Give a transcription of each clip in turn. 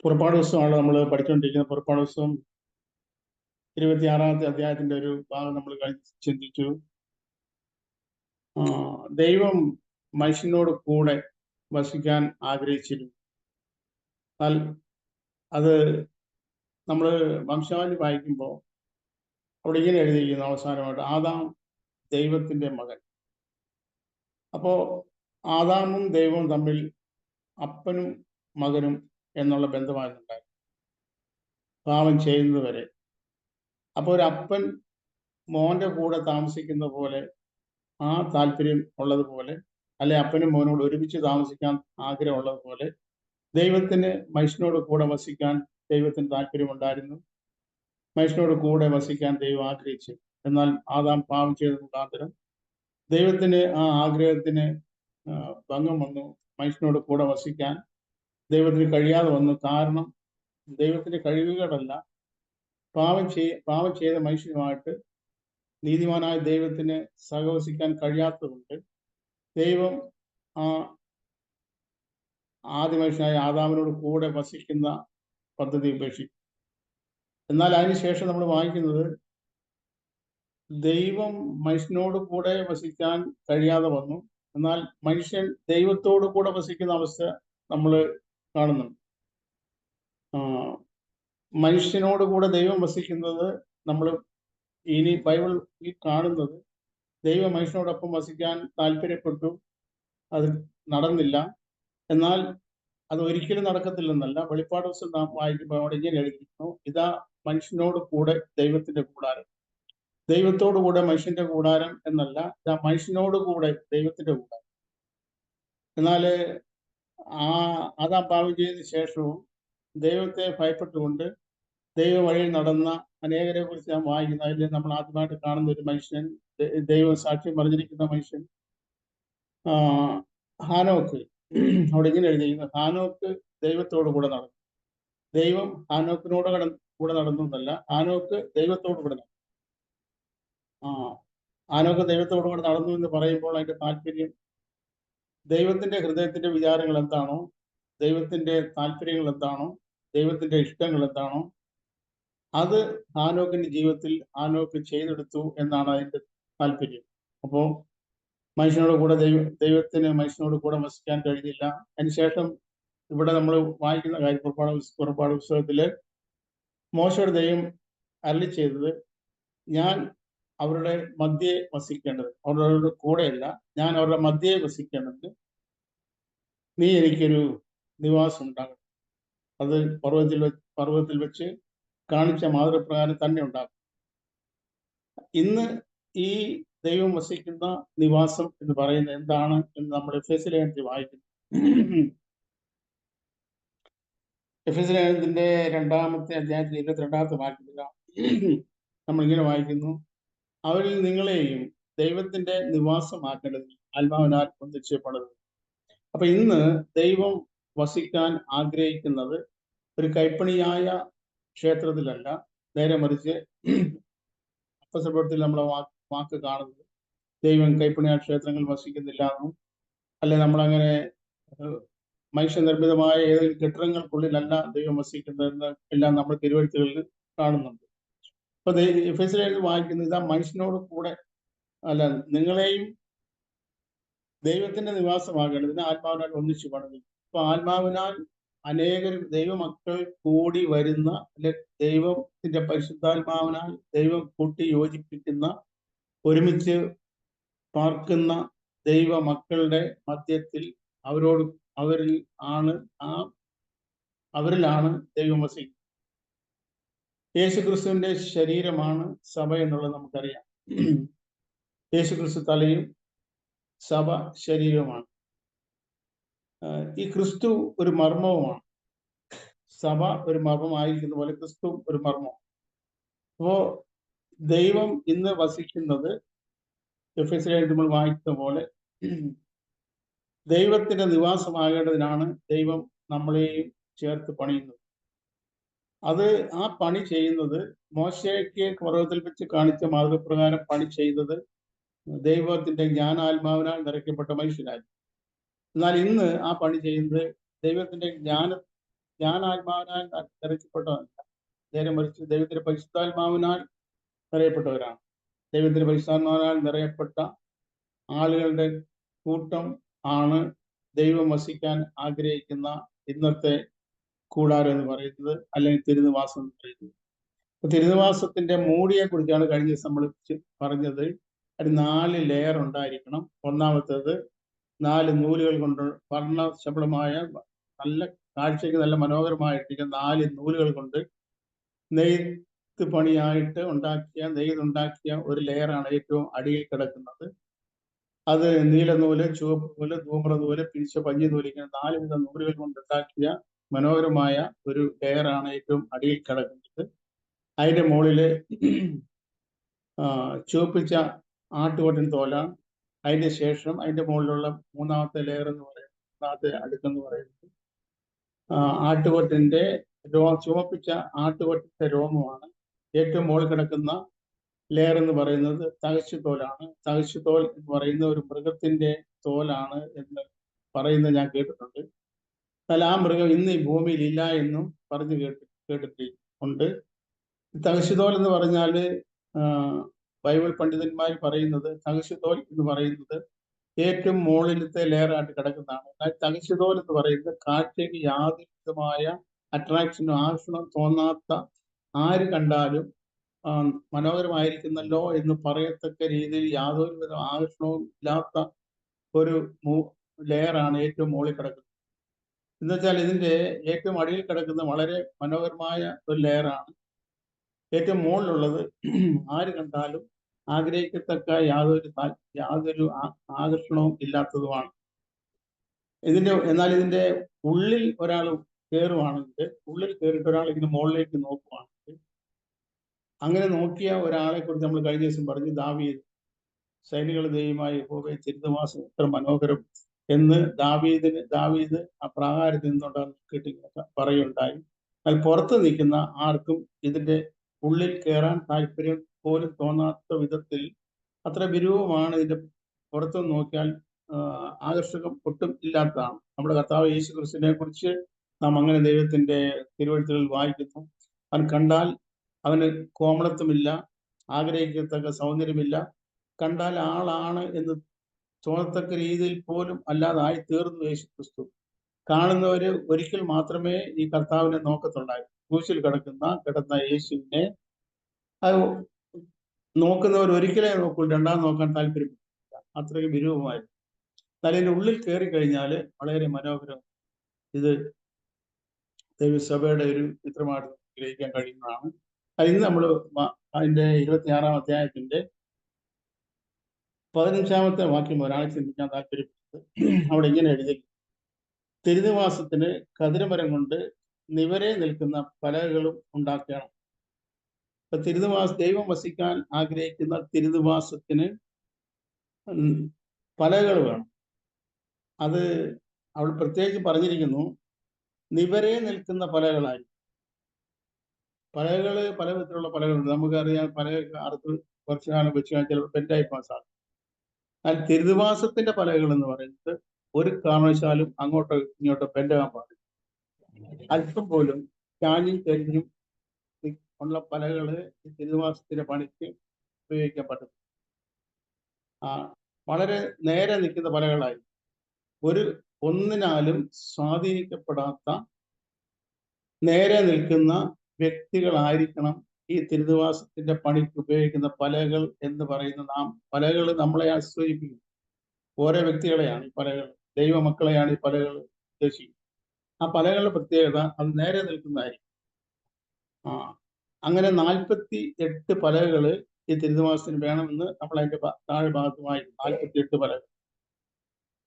പുറപ്പാട് പുസ്തകമാണ് നമ്മൾ പഠിച്ചുകൊണ്ടിരിക്കുന്നത്. പുറപ്പാട് പുസ്തകം 26-ാമത്തെ അധ്യായത്തിന്റെ ഒരു ഭാഗം നമ്മൾ ചിന്തിച്ചു. ദൈവം മനുഷ്യനോട് കൂടെ വസിക്കാൻ ആഗ്രഹിച്ചിരുന്നു. എന്നാൽ അത് നമ്മൾ വംശാവലി വായിക്കുമ്പോൾ അവിടെ ഇങ്ങനെ എഴുതിയിരിക്കുന്നു അവസാനമായിട്ട്, ആദാം ദൈവത്തിന്റെ മകൻ. അപ്പോ ആദാമും ദൈവവും തമ്മിൽ അപ്പനും മകനും എന്നുള്ള ബന്ധമായിട്ടുണ്ടായി പാപം ചെയ്യുന്നത് വരെ. അപ്പോൾ ഒരു അപ്പൻ മോന്റെ കൂടെ താമസിക്കുന്ന പോലെ ആ താല്പര്യം ഉള്ളതുപോലെ, അല്ലെ അപ്പനും മോനോട് ഒരുമിച്ച് താമസിക്കാൻ ആഗ്രഹമുള്ളതുപോലെ ദൈവത്തിന് മനുഷ്യനോട് കൂടെ വസിക്കാൻ ദൈവത്തിന് താല്പര്യമുണ്ടായിരുന്നു. മനുഷ്യനോട് കൂടെ വസിക്കാൻ ദൈവം ആഗ്രഹിച്ചു. എന്നാൽ ആദാം പാപം ചെയ്ത മുഖാന്തരം ദൈവത്തിന് ആ ആഗ്രഹത്തിന് ഭംഗം വന്നു. മനുഷ്യനോട് കൂടെ വസിക്കാൻ ദൈവത്തിന് കഴിയാതെ വന്നു. കാരണം ദൈവത്തിന്റെ കഴിവുകളല്ല, പാപം ചെയ്ത മനുഷ്യനുമായിട്ട് നീതിമാനായ ദൈവത്തിന് സഹവസിക്കാൻ കഴിയാത്തതുകൊണ്ട് ദൈവം ആ ആദ്യ മനുഷ്യനായ ആദാമിനോട് കൂടെ വസിക്കുന്ന പദ്ധതി ഉപേക്ഷിച്ചു. എന്നാൽ അതിനുശേഷം നമ്മൾ വായിക്കുന്നത് ദൈവം മനുഷ്യനോട് കൂടെ വസിക്കാൻ കഴിയാതെ വന്നു. എന്നാൽ മനുഷ്യൻ ദൈവത്തോട് കൂടെ വസിക്കുന്ന അവസ്ഥ നമ്മൾ കാണുന്നുണ്ട്. മനുഷ്യനോട് കൂടെ ദൈവം വസിക്കുന്നത് നമ്മൾ ഇനി ബൈബിളിൽ കാണുന്നത്, ദൈവം മനുഷ്യനോടൊപ്പം വസിക്കാൻ താല്പര്യപ്പെട്ടു, അത് നടന്നില്ല. എന്നാൽ അത് ഒരിക്കലും നടക്കത്തില്ലെന്നല്ല. വെളിപ്പാട് ദിവസം നാം വായിക്കുമ്പോൾ അവിടെ ഇങ്ങനെ എഴുതിയിരിക്കുന്നു, ഇതാ മനുഷ്യനോട് കൂടെ ദൈവത്തിന്റെ കൂടാരം. ദൈവത്തോടു കൂടെ മനുഷ്യന്റെ കൂടാരം എന്നല്ല, ഇതാ മനുഷ്യനോട് കൂടെ ദൈവത്തിന്റെ കൂടാരം. എന്നാല് ആദാം പാപം ചെയ്തതിനു ശേഷവും ദൈവത്തെ ഭയപ്പെട്ടുകൊണ്ട് ദൈവ വഴിയിൽ നടന്ന അനേകരെ കുറിച്ച് ഞാൻ വായിക്കുന്നു. അതിൽ നമ്മൾ ആദ്യമായിട്ട് കാണുന്ന ഒരു മനുഷ്യൻ, ദൈവം സാക്ഷ്യം പറഞ്ഞിരിക്കുന്ന മനുഷ്യൻ ഹാനോക്ക്. അവിടെ ഇങ്ങനെ എഴുതിയിരിക്കുന്നു, ഹാനോക്ക് ദൈവത്തോടു കൂടെ നടന്നു. ദൈവം ഹാനോക്കിനോട് കൂടെ നടന്നു എന്നല്ല, ഹാനോക്ക് ദൈവത്തോടു കൂടെ നടന്നു. ഹാനോക്ക് ദൈവത്തോടു കൂടെ നടന്നു എന്ന് പറയുമ്പോൾ അതിന്റെ താല്പര്യം, ദൈവത്തിന്റെ ഹൃദയത്തിന്റെ വിചാരങ്ങൾ എന്താണോ, ദൈവത്തിന്റെ താല്പര്യങ്ങൾ എന്താണോ, ദൈവത്തിന്റെ ഇഷ്ടങ്ങൾ എന്താണോ, അത് ഹാനോക്കിന്റെ ജീവിതത്തിൽ ഹാനോക്ക് ചെയ്തെടുത്തു എന്നാണ് അതിന്റെ താല്പര്യം. അപ്പോൾ മനുഷ്യനോട് കൂടെ ദൈവത്തിന് മനുഷ്യനോട് കൂടെ വസിക്കാൻ കഴിഞ്ഞില്ല. അതിനുശേഷം ഇവിടെ നമ്മൾ വായിക്കുന്ന കാര്യം, പുറപ്പാട് പുസ്തകത്തില് മോശയുടെ ദൈവം അരുളി ചെയ്തത്, ഞാൻ അവരുടെ മധ്യേ വസിക്കേണ്ടത്, അവരുടെ കൂടെയല്ല, ഞാൻ അവരുടെ മധ്യേ വസിക്കേണ്ടത്, നീ എനിക്കൊരു നിവാസം ഉണ്ടാകണം. അത് പർവ്വതത്തിൽ വെച്ച് കാണിച്ച മാതൃപ്രകാരം തന്നെ ഉണ്ടാകും. ഇന്ന് ഈ ദൈവം വസിക്കുന്ന നിവാസം എന്ന് പറയുന്നത് എന്താണ് എന്ന് നമ്മൾ എഫേസ്യ ലേഖനത്തിൽ വായിക്കുന്നു. എഫേസ്യ ലേഖനത്തിന്റെ 2-ാമത്തെ അധ്യായത്തിൽ 22-ാമത്തെ വാക്യത്തിൽ നമ്മൾ ഇങ്ങനെ വായിക്കുന്നു, അവരിൽ നിങ്ങളെയും ദൈവത്തിന്റെ നിവാസമാക്കേണ്ടത് ആത്മാവിനാൽ ഒന്നിച്ചപ്പെടുന്നത്. അപ്പൊ ഇന്ന് ദൈവം വസിക്കാൻ ആഗ്രഹിക്കുന്നത് ഒരു കൈപ്പണിയായ ക്ഷേത്രത്തിലല്ല, നേരെ മറിച്ച് അപ്പസ്തലപ്രവൃത്തിയിൽ നമ്മളെ വാക്ക് കാണുന്നത് ദൈവം കൈപ്പണിയായ ക്ഷേത്രങ്ങൾ വസിക്കുന്നില്ല എന്നും, അല്ലെ നമ്മളങ്ങനെ മനുഷ്യനിർമ്മിതമായ ഏതെങ്കിലും കെട്ടിടങ്ങൾക്കുള്ളിലല്ല ദൈവം വസിക്കുന്നതെന്ന് എല്ലാം നമ്മൾ തിരുവെഴുത്തുകളിൽ കാണുന്നുണ്ട്. അപ്പൊ എഫേസ്യ ലേഖനത്തിൽ വായിക്കുന്നത്, ഇതാ മനുഷ്യനോട് കൂടെ അല്ല, നിങ്ങളെയും ദൈവത്തിന്റെ നിവാസമാകേണ്ടതിന് ആത്മാവിനാൽ ഒന്നിച്ചു പണിതു. അപ്പൊ ആത്മാവിനാൽ അനേകർ ദൈവമക്കൾ കൂടി വരുന്ന, അല്ലെ ദൈവത്തിന്റെ പരിശുദ്ധാത്മാവിനാൽ ദൈവം കൂട്ടി യോജിപ്പിക്കുന്ന, ഒരുമിച്ച് പാർക്കുന്ന ദൈവ മക്കളുടെ മധ്യത്തിൽ അവരിലാണ് ദൈവം വസിക്കുന്നത്. യേശുക്രിസ്തുവിന്റെ ശരീരമാണ് സഭ എന്നുള്ളത് നമുക്കറിയാം. യേശുക്രിസ്തു തലയും സഭ ശരീരവുമാണ്. ഈ ക്രിസ്തു ഒരു മർമ്മവുമാണ്. സഭ ഒരു മർമ്മമായിരിക്കുന്ന പോലെ ക്രിസ്തു ഒരു മർമ്മം. അപ്പോ ദൈവം ഇന്ന് വസിക്കുന്നത് എഫേസ്യ ലേഖനത്തിൽ നമ്മൾ വായിക്കുന്ന പോലെ ദൈവത്തിന്റെ നിവാസമാകേണ്ടതിനാണ് ദൈവം നമ്മളെയും ചേർത്ത് പണിയുന്നത്. അത് ആ പണി ചെയ്യുന്നത് മോശയ്ക്ക് പർവ്വതത്തിൽ വെച്ച് കാണിച്ച മാർഗപ്രകാരം പണി ചെയ്തത് ദൈവത്തിന്റെ ജ്ഞാനാത്മാവിനാൽ നിറയ്ക്കപ്പെട്ട മനുഷ്യനായി. എന്നാൽ ഇന്ന് ആ പണി ചെയ്യുന്നത് ദൈവത്തിന്റെ ഞാൻ ആത്മാവിനാൽ നിറയ്ക്കപ്പെട്ടവരല്ല, നേരെ മറിച്ച് ദൈവത്തിന്റെ പരിശുദ്ധാത്മാവിനാൽ നിറയപ്പെട്ടവരാണ്. ദൈവത്തിന്റെ പരിശുദ്ധാത്മാവിനാൽ നിറയപ്പെട്ട ആളുകളുടെ കൂട്ടം ആണ് ദൈവം വസിക്കാൻ ആഗ്രഹിക്കുന്ന ഇന്നത്തെ കൂടാരം എന്ന് പറയുന്നത്, അല്ലെങ്കിൽ തിരുനിവാസം എന്ന് പറയുന്നത്. തിരുനിവാസത്തിന്റെ മൂടിയെ കുറിച്ചാണ് കഴിഞ്ഞ ദിവസം നമ്മൾ പറഞ്ഞത്. അത് 4 ലെയർ ഉണ്ടായിരിക്കണം. ഒന്നാമത്തേത് 4 നൂലുകൾ കൊണ്ട് വർണ്ണശബളമായ നല്ല കാഴ്ചയ്ക്ക് നല്ല മനോഹരമായിട്ടിരിക്കുന്ന 4 നൂലുകൾ കൊണ്ട് നെയ്ത്ത് പണിയായിട്ട് നെയ്തുണ്ടാക്കിയ ഒരു ലെയറാണ് ഏറ്റവും അടിയിൽ കിടക്കുന്നത്. അത് നീലനൂല്, ചുവപ്പ് നൂല്, ധൂമ്ര നൂല്, പിരിച്ച പഞ്ഞി നൂല്, ഇങ്ങനെ 4 വിധ നൂലുകൾ കൊണ്ടുണ്ടാക്കിയ മനോഹരമായ ഒരു ലെയറാണ് ഏറ്റവും അടിയിൽ കിടക്കുന്നത്. അതിന്റെ മുകളില് ചുവപ്പിച്ച ആട്ടുകൊറ്റൻ തോലാണ്. അതിന്റെ ശേഷം അതിന്റെ മുകളിലുള്ള മൂന്നാമത്തെ ലെയർ എന്ന് പറയുന്നത്, മൂന്നാമത്തെ അടുക്കെന്ന് പറയുന്നത് ആട്ടുകൊറ്റന്റെ ചുവപ്പിച്ച ആട്ടുകൊറ്റന്റെ രോമമാണ്. ഏറ്റവും മുകളിൽ കിടക്കുന്ന ലെയർ എന്ന് പറയുന്നത് തഹശുതോലാണ്. തഹശുതോൽ എന്ന് പറയുന്ന ഒരു മൃഗത്തിന്റെ തോലാണ് എന്ന് പറയുന്നത് ഞാൻ കേട്ടിട്ടുണ്ട്. എന്നാൽ ആ മൃഗം ഇന്ന് ഈ ഭൂമിയിൽ ഇല്ല എന്നും പറഞ്ഞു കേട്ടിട്ടുണ്ട്. തഹശുതോൽ എന്ന് പറഞ്ഞാല് ബൈബിൾ പണ്ഡിതന്മാർ പറയുന്നത്, തഹശുതോൽ എന്ന് പറയുന്നത് ഏറ്റവും മുകളിലത്തെ ലെയറായിട്ട് കിടക്കുന്നതാണ്. എന്നാൽ തഹശുതോൽ എന്ന് പറയുന്നത് കാഴ്ചയ്ക്ക് യാതൊരു വിധമായ അട്രാക്ഷനും ആകർഷണം തോന്നാത്ത, ആര് കണ്ടാലും മനോഹരമായിരിക്കുന്നല്ലോ എന്ന് പറയത്തക്ക രീതിയിൽ യാതൊരു വിധ ആകർഷണവും ഇല്ലാത്ത ഒരു ലെയറാണ് ഏറ്റവും മുകളിൽ കിടക്കുന്നത്. എന്നുവെച്ചാൽ ഇതിന്റെ ഏറ്റവും അടിയിൽ കിടക്കുന്ന വളരെ മനോഹരമായ ഒരു ലെയറാണ്. ഏറ്റവും മുകളിലുള്ളത് ആര് കണ്ടാലും ആഗ്രഹിക്കത്തക്ക യാതൊരു ആകർഷണവും ഇല്ലാത്തതുമാണ്. എന്നാൽ ഇതിന്റെ ഉള്ളിൽ ഒരാൾ കയറുവാണെങ്കിൽ, ഉള്ളിൽ കയറിയിട്ട് ഒരാൾ ഇതിന് മുകളിലേക്ക് നോക്കുവാണെങ്കിൽ, അങ്ങനെ നോക്കിയ ഒരാളെ കുറിച്ച് നമ്മൾ കഴിഞ്ഞ ദിവസം പറഞ്ഞു, ദാവീദ്. സൈനികളുടെ ദൈവമായ യഹോവേ, തിരുനിവാസം എത്ര മനോഹരം എന്ന് ദാവീദ് ആ പ്രാകാരത്തിൽ നിന്നുകൊണ്ടാണ് കേട്ടി പറയുണ്ടായി. എന്നാൽ പുറത്ത് നിൽക്കുന്ന ആർക്കും ഇതിന്റെ ഉള്ളിൽ കയറാൻ താല്പര്യം പോലും തോന്നാത്ത വിധത്തിൽ അത്ര വിരൂപമാണ്. ഇതിന്റെ പുറത്തു നോക്കിയാൽ ആകർഷകം ഒട്ടും ഇല്ലാത്തതാണ്. നമ്മുടെ കർത്താവ് യേശു ക്രിസ്തുവിനെ കുറിച്ച് നാം അങ്ങനെ ദൈവത്തിന്റെ തിരുവെഴുത്തുകളിൽ വായിക്കുന്നു. അവൻ കണ്ടാൽ അവന് കോമളത്വമില്ല, ആഗ്രഹിക്കത്തക്ക സൗന്ദര്യമില്ല, കണ്ടാൽ ആളാണ് എന്ന് തോന്നത്തക്ക രീതിയിൽ പോലും അല്ലാതായി തീർന്നു യേശു ക്രിസ്തു. കാണുന്നവര് ഒരിക്കൽ മാത്രമേ ഈ കർത്താവിനെ നോക്കത്തുണ്ടായിരുന്നു. ക്രൂശിൽ കിടന്ന യേശുവിനെ അത് നോക്കുന്നവർ ഒരിക്കലേ നോക്കൂ, രണ്ടാമത് നോക്കാൻ താല്പര്യമില്ല. അത്രയ്ക്ക് വിരൂപമായിരുന്നു. എന്നാൽ ഇതിന്റെ ഉള്ളിൽ കയറി കഴിഞ്ഞാൽ വളരെ മനോഹരം. ഇത് ദൈവസഭയുടെ ഒരു ചിത്രമായിട്ട് ഗ്രഹിക്കാൻ കഴിയുന്നതാണ്. ഇന്ന് നമ്മൾ അതിന്റെ 26-ാം അധ്യായത്തിന്റെ 15-ാമത്തെ വാക്യം ഒരാളെ ചിന്തിക്കാൻ താല്പര്യപ്പെട്ടത്. അവിടെ ഇങ്ങനെ എഴുതി, തിരുനിവാസത്തിന് കതിരമരം കൊണ്ട് നിവരെ നിൽക്കുന്ന പലകകളും ഉണ്ടാക്കണം. ദൈവം വസിക്കാൻ ആഗ്രഹിക്കുന്ന തിരുനിവാസത്തിന് പലകൾ വേണം. അത് അവിടെ പ്രത്യേകിച്ച് പറഞ്ഞിരിക്കുന്നു, നിവരെ നിൽക്കുന്ന പലകളായി. പലകൾ പല വിധത്തിലുള്ള പലകളുണ്ട്. നമുക്കറിയാം, പല അറുത്ത് കുറച്ചു കാലം വെച്ച് കഴിഞ്ഞാൽ ചിലപ്പോൾ പെൻഡായി പാസ്സാകും. എന്നാൽ തിരുനിവാസത്തിന്റെ പലകൾ എന്ന് പറയുന്നത് ഒരു കാരണവശാലും അങ്ങോട്ടോ ഇങ്ങോട്ടോ പെൻഡാകാൻ പാടില്ല. അല്പം പോലും ചാഞ്ഞും കരിഞ്ഞും ഉള്ള പലകള് ഈ തിരുനിവാസത്തിന്റെ പണിക്ക് ഉപയോഗിക്കാൻ പറ്റും. വളരെ നേരെ നിൽക്കുന്ന പലകളായി, ഒന്നിനാലും സ്വാധീനിക്കപ്പെടാത്ത നേരെ നിൽക്കുന്ന വ്യക്തികളായിരിക്കണം ഈ തിരുനിവാസത്തിന്റെ പണിക്ക് ഉപയോഗിക്കുന്ന പലകൾ എന്ന് പറയുന്ന പലകൾ നമ്മളെ ആശ്രയിപ്പിക്കും. ഓരോ വ്യക്തികളെയാണ് ഈ പലകൾ, ദൈവമക്കളെയാണ് ഈ പലകൾ ഉദ്ദേശിക്കുന്നത്. ആ പലകളുടെ പ്രത്യേകത അത് നേരെ നിൽക്കുന്നതായിരിക്കും. അങ്ങനെ 48 പലകള് ഈ തിരുനിവാസത്തിന് വേണമെന്ന് നമ്മൾ അതിന്റെ താഴെ ഭാഗത്തുമായി 48 പലകൾ.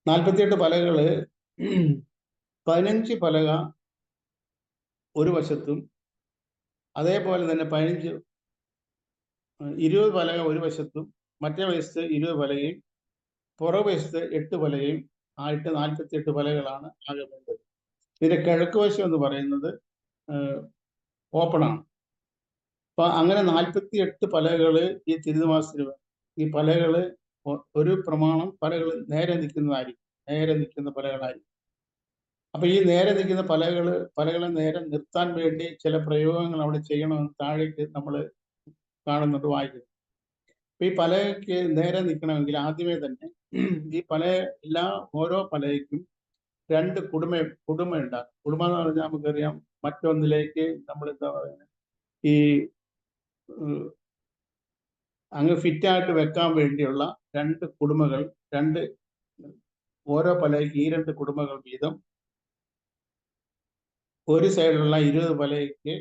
48 പലകള് 15 പലക ഒരു വശത്തും, അതേപോലെ തന്നെ 20 പലക ഒരു വശത്തും, മറ്റേ വശത്ത് 20 പലകയും, പുറവശത്ത് 8 പലകയും ആയിട്ട് 48 പലകളാണ് ആകെ വേണ്ടത്. ഇതിന്റെ കിഴക്ക് വശം എന്ന് പറയുന്നത് ഓപ്പണാണ്. അപ്പൊ അങ്ങനെ 48 പലകള് ഈ തിരുനിവാസത്തിന് വേണം. ഈ പലകള് ഒരു പ്രമാണം പലകൾ നേരെ നിൽക്കുന്ന പലകളായിരിക്കും. അപ്പൊ ഈ നേരെ നിൽക്കുന്ന പലകളെ നേരെ നിർത്താൻ വേണ്ടി ചില പ്രയോഗങ്ങൾ അവിടെ ചെയ്യണമെന്ന് താഴേക്ക് നമ്മൾ കാണുന്നുണ്ട്, വായിക്കുന്നു. അപ്പൊ ഈ പലകയ്ക്ക് നേരെ നിൽക്കണമെങ്കിൽ ആദ്യമേ തന്നെ ഈ ഓരോ പലകയ്ക്കും 2 കുടുമ ഉണ്ടാകും. കുടുമ എന്ന് പറഞ്ഞാൽ നമുക്കറിയാം, മറ്റൊന്നിലേക്ക് നമ്മൾ എന്താ പറയുന്നത്, ഈ അങ്ങ് ഫിറ്റായിട്ട് വെക്കാൻ വേണ്ടിയുള്ള 2 കുടുമകൾ, ഓരോ പലകയ്ക്ക് ഈ 2 കുടുമകൾ വീതം. ഒരു സൈഡിലുള്ള 20 പലകയ്ക്ക്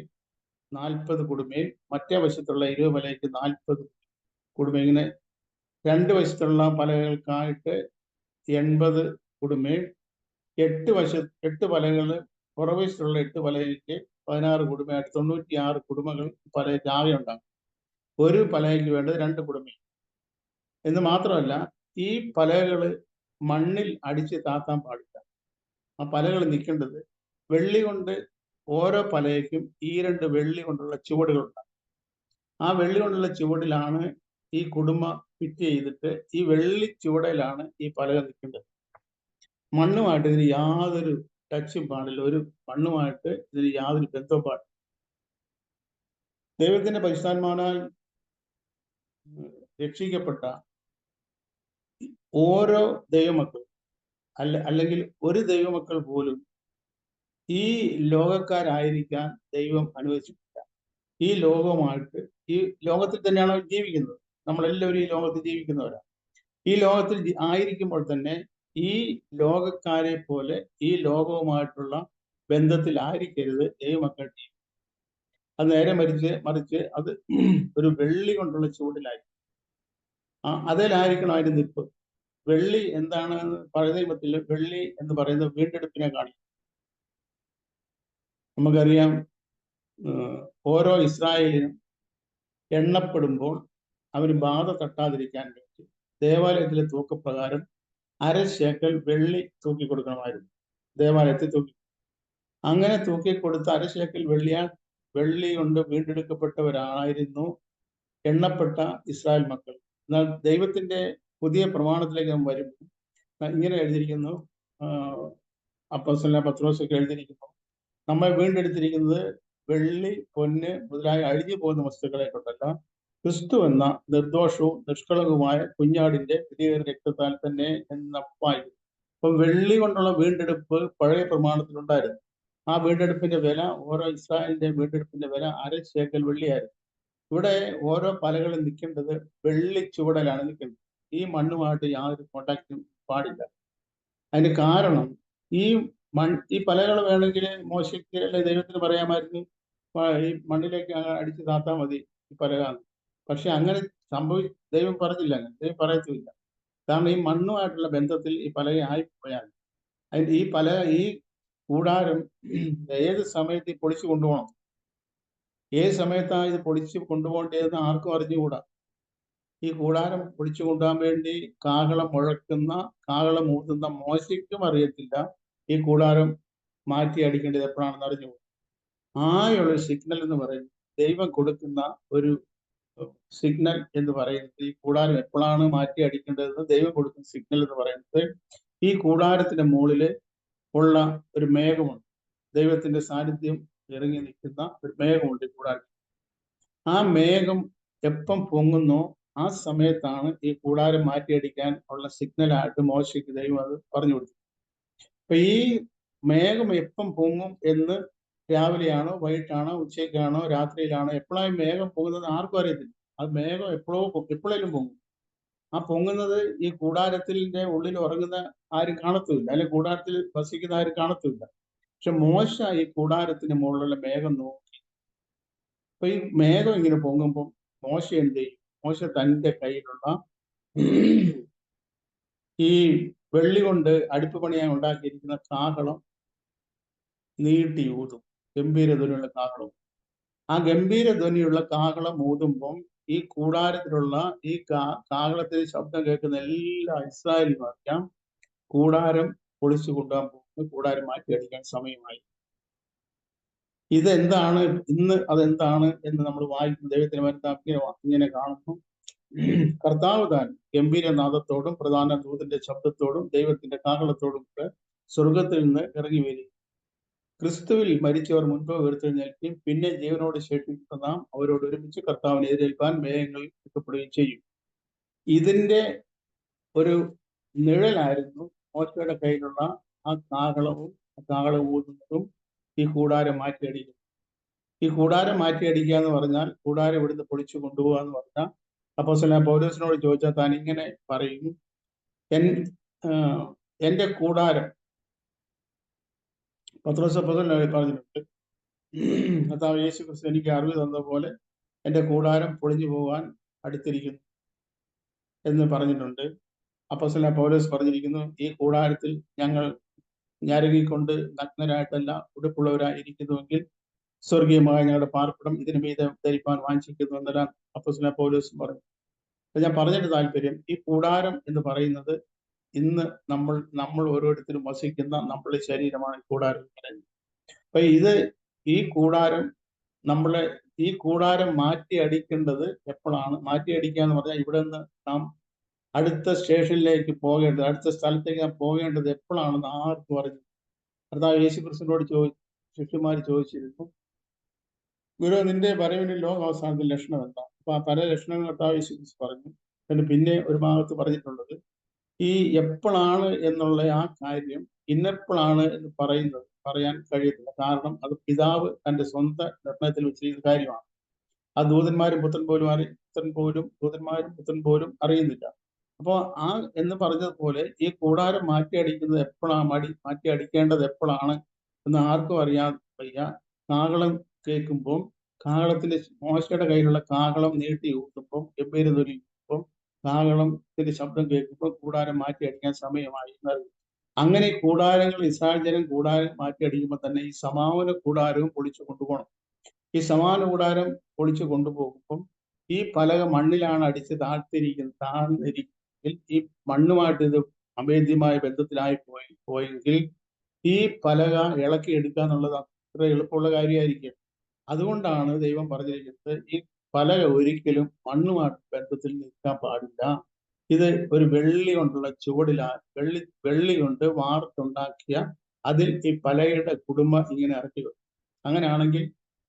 40 കുടുമയും മറ്റേ വശത്തുള്ള 20 പലകയ്ക്ക് 40 കുടുമയും. ഇങ്ങനെ 2 വശത്തുള്ള പലകൾക്കായിട്ട് 80 കുടുമയും, 8 പലകൾ പുറവശത്തുള്ള 8 പലകയ്ക്ക് 16 കുടുമയായിട്ട് 96 കുടുമകൾ പലകയ്ക്ക് ആകെ ഉണ്ടാകും. ഒരു പലകയ്ക്ക് വേണ്ടത് 2 കുടുമയും. എന്ന് മാത്രമല്ല, ഈ പലകൾ മണ്ണിൽ അടിച്ച് താത്താൻ പാടില്ല. ആ പലകൾ നിൽക്കേണ്ടത് വെള്ളി കൊണ്ട്, ഓരോ പലകയ്ക്കും ഈ 2 വെള്ളി കൊണ്ടുള്ള ചുവടുകളുണ്ടാകും. ആ വെള്ളി കൊണ്ടുള്ള ചുവടിലാണ് ഈ കുടുമ ഫിറ്റ് ചെയ്തിട്ട്, ഈ വെള്ളി ചുവടയിലാണ് ഈ പലക നിൽക്കേണ്ടത്. മണ്ണുമായിട്ട് ഇതിന് യാതൊരു ടച്ചും പാടില്ല. ഒരു മണ്ണുമായിട്ട് ഇതിന് യാതൊരു ബന്ധവും പാടില്ല. ദൈവത്തിന്റെ പരിശുദ്ധാത്മാവിനാൽ രക്ഷിക്കപ്പെട്ട ഓരോ ദൈവമക്കൾ അല്ലെങ്കിൽ ഒരു ദൈവമക്കൾ പോലും ഈ ലോകക്കാരായിരിക്കാൻ ദൈവം അനുവദിച്ചിട്ടില്ല. ഈ ലോകവുമായിട്ട്, ഈ ലോകത്തിൽ തന്നെയാണ് ജീവിക്കുന്നത്. നമ്മളെല്ലാവരും ഈ ലോകത്തിൽ ജീവിക്കുന്നവരാണ്. ഈ ലോകത്തിൽ ആയിരിക്കുമ്പോൾ തന്നെ ഈ ലോകക്കാരെ പോലെ ഈ ലോകവുമായിട്ടുള്ള ബന്ധത്തിൽ ആയിരിക്കരുത് ദൈവമക്കൾ ജീവിക്കും. അത് നേരെ മറിച്ച് അത് ഒരു വെള്ളി കൊണ്ടുള്ള ചൂടിലായിരിക്കും. അതിലായിരിക്കണം അതിന്റെ നിപ്പ്. വെള്ളി എന്താണ്? പഴയ നിയമത്തിൽ വെള്ളി എന്ന് പറയുന്നത് വീണ്ടെടുപ്പിനെ കാണിക്കും. നമുക്കറിയാം, ഓരോ ഇസ്രായേലിനും എണ്ണപ്പെടുമ്പോൾ അവന് ബാധ തട്ടാതിരിക്കാൻ വേണ്ടി ദേവാലയത്തിലെ തൂക്കപ്രകാരം 1/2 ശേക്കൽ വെള്ളി തൂക്കി കൊടുക്കണമായിരുന്നു. ദേവാലയത്തിൽ തൂക്കി. അങ്ങനെ തൂക്കിക്കൊടുത്ത 1/2 ശേക്കൽ വെള്ളി കൊണ്ട് വീണ്ടെടുക്കപ്പെട്ടവരായിരുന്നു എണ്ണപ്പെട്ട ഇസ്രായേൽ മക്കൾ. എന്നാൽ ദൈവത്തിന്റെ പുതിയ പ്രമാണത്തിലേക്ക് നാം വരുമ്പോൾ ഇങ്ങനെ എഴുതിയിരിക്കുന്നു, അപ്പോസ്തലനായ പത്രോസൊക്കെ എഴുതിയിരിക്കുന്നു, നമ്മെ വീണ്ടെടുത്തിരിക്കുന്നത് വെള്ളി, പൊന്ന് മുതലായ അഴിഞ്ഞു പോകുന്ന വസ്തുക്കളെ കൊണ്ടല്ല, ക്രിസ്തു എന്ന നിർദോഷവും നിഷ്കളങ്കവുമായ കുഞ്ഞാടിന്റെ വിലയേറിയ രക്തത്താൽ തന്നെ എന്ന് വായിക്കും. അപ്പൊ വെള്ളി കൊണ്ടുള്ള വീണ്ടെടുപ്പ് പഴയ പ്രമാണത്തിലുണ്ടായിരുന്നു. ആ വീണ്ടെടുപ്പിന്റെ വില, ഓരോ ഇസ്രായേലിന്റെ വീണ്ടെടുപ്പിന്റെ വില 1/2 ശേക്കൽ വെള്ളിയായിരുന്നു. ഇവിടെ ഓരോ പലകളും നിൽക്കേണ്ടത് വെള്ളി ചുവടലാണ് നിൽക്കേണ്ടത്. ഈ മണ്ണുമായിട്ട് യാതൊരു കോണ്ടാക്റ്റും പാടില്ല. അതിന് കാരണം, ഈ പലകൾ വേണമെങ്കിൽ മോശയ്ക്ക് അല്ലെ ദൈവത്തിന് പറയാമായിരുന്നു, ഈ മണ്ണിലേക്ക് അടിച്ച് താത്താൽ മതി ഈ പലക. പക്ഷെ അങ്ങനെ ദൈവം പറഞ്ഞില്ല. അങ്ങനെ ദൈവം പറയത്തുമില്ല. കാരണം ഈ മണ്ണുമായിട്ടുള്ള ബന്ധത്തിൽ ഈ പലക ആയിപ്പോയാൽ ഈ കൂടാരം ഏത് സമയത്ത് പൊളിച്ചു കൊണ്ടുപോകണം, ഏത് സമയത്താണ് ഇത് പൊളിച്ച് കൊണ്ടുപോകേണ്ടതെന്ന് ആർക്കും അറിഞ്ഞുകൂടാ. ഈ കൂടാരം പൊളിച്ചു കൊണ്ടുപോകാൻ വേണ്ടി കാഹളം ഊതുന്ന മോശയ്ക്കും അറിയത്തില്ല ഈ കൂടാരം മാറ്റി അടിക്കേണ്ടത് എപ്പോഴാണെന്ന് അറിഞ്ഞുകൂടാ. ആയുള്ളൊരു സിഗ്നൽ എന്ന് പറയുന്നത്, ദൈവം കൊടുക്കുന്ന ഒരു സിഗ്നൽ എന്ന് പറയുന്നത്, ഈ കൂടാരം എപ്പോഴാണ് മാറ്റി അടിക്കേണ്ടതെന്ന് ദൈവം കൊടുക്കുന്ന സിഗ്നൽ എന്ന് പറയുന്നത്, ഈ കൂടാരത്തിന്റെ മുകളിൽ ഉള്ള ഒരു മേഘമുണ്ട്. ദൈവത്തിന്റെ സാന്നിധ്യം ഇറങ്ങി നിൽക്കുന്ന ഒരു മേഘമുണ്ട് ഈ കൂടാരം. ആ മേഘം എപ്പം പൊങ്ങുന്നോ ആ സമയത്താണ് ഈ കൂടാരം മാറ്റിയടിക്കാൻ ഉള്ള സിഗ്നലായിട്ട് മോശയ്ക്ക് ദൈവം അത് പറഞ്ഞു കൊടുത്തു. അപ്പൊ ഈ മേഘം എപ്പം പൊങ്ങും എന്ന് രാവിലെയാണോ, വൈകിട്ടാണോ, ഉച്ചയ്ക്കാണോ, രാത്രിയിലാണോ, എപ്പോഴാണ് മേഘം പൊങ്ങുന്നത് ആർക്കും അറിയത്തില്ല. അത് മേഘം എപ്പോഴേലും പൊങ്ങും. ആ പൊങ്ങുന്നത് ഈ കൂടാരത്തിന്റെ ഉള്ളിൽ ഉറങ്ങുന്ന ആരും കാണത്തുമില്ല, അല്ലെങ്കിൽ കൂടാരത്തിൽ വസിക്കുന്ന ആരും കാണത്തുമില്ല. പക്ഷെ മോശ ഈ കൂടാരത്തിന് മുകളിലുള്ള മേഘം നോക്കി. അപ്പൊ ഈ മേഘം ഇങ്ങനെ പൊങ്ങുമ്പോൾ മോശ എന്ത് ചെയ്യും? മോശ തന്റെ കയ്യിലുള്ള ഈ വെള്ളി കൊണ്ട് അടുപ്പ് പണിയാൻ ഉണ്ടാക്കിയിരിക്കുന്ന കാഹളം നീട്ടി ഊതും. ഗംഭീരധ്വനിയുള്ള കാഹളം. ആ ഗംഭീരധ്വനിയുള്ള കാഹളം ഊതുമ്പം ഈ കൂടാരത്തിലുള്ള ഈ കാഹളത്തിന് ശബ്ദം കേൾക്കുന്ന എല്ലാ ഇസ്രായേലിനും അറിയാം കൂടാരം പൊളിച്ചു കൊണ്ടുപോകാൻ പോകുന്നു, കൂടാരം മാറ്റി അടിക്കാൻ സമയമായി. ഇതെന്താണ് അതെന്താണ് എന്ന് നമ്മൾ വായിക്കും. ദൈവത്തിന് ഇങ്ങനെ കാണുന്നു. കർത്താവ് താൻ ഗംഭീരനാദത്തോടും പ്രധാന ദൂതന്റെ ശബ്ദത്തോടും ദൈവത്തിന്റെ കാഹളത്തോടും കൂടെ സ്വർഗത്തിൽ നിന്ന് ഇറങ്ങി വരും. ക്രിസ്തുവിൽ മരിച്ചവർ മുൻപ് ഉയർത്തെഴുന്നേൽക്കുകയും പിന്നെ ജീവനോട് ശേഷിക്കുന്ന നാം അവരോട് ഒരുമിച്ച് കർത്താവിനെ എതിരേൽപ്പാൻ മേഘങ്ങളിൽ എത്തപ്പെടുകയും ചെയ്യും. ഇതിന്റെ ഒരു നിഴലായിരുന്നു മോശയുടെ കയ്യിലുള്ള ആ കാഹളം ഊതുന്നതും ഈ കൂടാരം മാറ്റിയടിക്കും. ഈ കൂടാരം മാറ്റിയടിക്കുക എന്ന് പറഞ്ഞാൽ കൂടാരം ഇവിടുന്ന് പൊളിച്ചു കൊണ്ടുപോകുക എന്ന് പറഞ്ഞാൽ അപ്പോസ്തലനായ പൗലോസിനോട് ചോദിച്ചാൽ താൻ ഇങ്ങനെ പറയും, എന്റെ കൂടാരം, പത്രോസ് അപ്പോസ്തലൻ പറഞ്ഞിട്ടുണ്ട്, കർത്താവ് യേശു ക്രിസ്തു എനിക്ക് അറിവ് തന്ന പോലെ എന്റെ കൂടാരം പൊളിഞ്ഞു പോകാൻ അടുത്തിരിക്കുന്നു എന്ന് പറഞ്ഞിട്ടുണ്ട്. അപ്പോസ്തലനായ പൗലോസ് പറഞ്ഞിരിക്കുന്നു, ഈ കൂടാരത്തിൽ ഞങ്ങൾ ഞരകിക്കൊണ്ട് നഗ്നരായിട്ടല്ല ഉടുപ്പുള്ളവരായിരിക്കുന്നുവെങ്കിൽ സ്വർഗീയമായ ഞങ്ങളുടെ പാർപ്പിടം ഇതിനു മീതെ ധരിപ്പാൻ വാഞ്ചിക്കുന്നു എന്നെല്ലാം അപ്പോസ്തലനായ പൗലോസ് പറഞ്ഞു. അപ്പൊ ഞാൻ പറഞ്ഞിട്ട് താല്പര്യം, ഈ കൂടാരം എന്ന് പറയുന്നത് ഇന്ന് നമ്മൾ ഓരോരുത്തരും വസിക്കുന്ന നമ്മളുടെ ശരീരമാണ് കൂടാരം എന്ന് പറയുന്നത്. അപ്പൊ ഈ കൂടാരം മാറ്റി അടിക്കേണ്ടത് എപ്പോഴാണ്? മാറ്റി അടിക്കുക എന്ന് പറഞ്ഞാൽ ഇവിടെ നിന്ന് നാം അടുത്ത സ്റ്റേഷനിലേക്ക് പോകേണ്ടത്, അടുത്ത സ്ഥലത്തേക്ക് നാം പോകേണ്ടത് എപ്പോഴാണെന്ന് ആർക്ക് പറഞ്ഞു? കർത്താവ് യേശു ക്രിസ്തുവിനോട് ശിഷ്യന്മാർ ചോദിച്ചിരുന്നു, ഗുരു, നിന്റെ വരവിന്റെ ലോകാവസാനത്തിൽ ലക്ഷണം എന്താ? അപ്പൊ ആ പല ലക്ഷണങ്ങൾ കർത്താവ് യേശു ക്രിസ്തു പറഞ്ഞു. പിന്നെ ഒരു ഭാഗത്ത് പറഞ്ഞിട്ടുള്ളത്, ഈ എപ്പോഴാണ് എന്നുള്ള ആ കാര്യം ഇന്നെപ്പോഴാണ് എന്ന് പറയാൻ കഴിയത്തില്ല. കാരണം അത് പിതാവ് തന്റെ സ്വന്തം നിർണയത്തിൽ വെച്ചിരിക്കുന്ന കാര്യമാണ്. ആ ദൂതന്മാരും പുത്രൻ പോലും അറിയുന്നില്ല. അപ്പോൾ എന്ന് പറഞ്ഞതുപോലെ ഈ കൂടാരം മാറ്റിയടിക്കുന്നത് എപ്പോഴാണ്, മാറ്റി അടിക്കേണ്ടത് എപ്പോഴാണ് എന്ന് ആർക്കും അറിയാൻ വയ്യ. കാഹളം കേൾക്കുമ്പോൾ, കാഹളത്തിന്റെ മോശയുടെ കയ്യിലുള്ള കാഹളം നീട്ടി ഊട്ടുമ്പോൾ, ഗംഭീരധ്വനിക്കുമ്പോൾ, കാഹളത്തിന്റെ ശബ്ദം കേൾക്കുമ്പോൾ കൂടാരം മാറ്റി അടിക്കാൻ സമയമായി എന്നറിയും. അങ്ങനെ ഈ കൂടാരങ്ങൾ, ഇസ്രായേൽ ജനം കൂടാരം മാറ്റി അടിക്കുമ്പോൾ തന്നെ ഈ സമാപന കൂടാരവും പൊളിച്ചു കൊണ്ടുപോകണം. ഈ സമാന കൂടാരം പൊളിച്ചു കൊണ്ടുപോകുമ്പം ഈ പലക മണ്ണിലാണ് അടിച്ച് താഴ്ന്നിരിക്കുന്നെങ്കിൽ ഈ മണ്ണുമായിട്ട് ഇത് അഭേദ്യമായ ബന്ധത്തിലായി പോയെങ്കിൽ ഈ പലക ഇളക്കി എടുക്കുക എന്നുള്ളത് അത്ര എളുപ്പമുള്ള കാര്യമായിരിക്കും. അതുകൊണ്ടാണ് ദൈവം പറഞ്ഞിരിക്കുന്നത്, ഈ പലക ഒരിക്കലും മണ്ണുമായിട്ട് ബന്ധത്തിൽ നിൽക്കാൻ പാടില്ല. ഇത് ഒരു വെള്ളി കൊണ്ടുള്ള വെള്ളി കൊണ്ട് വാർത്തുണ്ടാക്കിയ അതിൽ ഈ പലകയുടെ കുടുംബം ഇങ്ങനെ ഇറക്കി വെക്കും. അങ്ങനെയാണെങ്കിൽ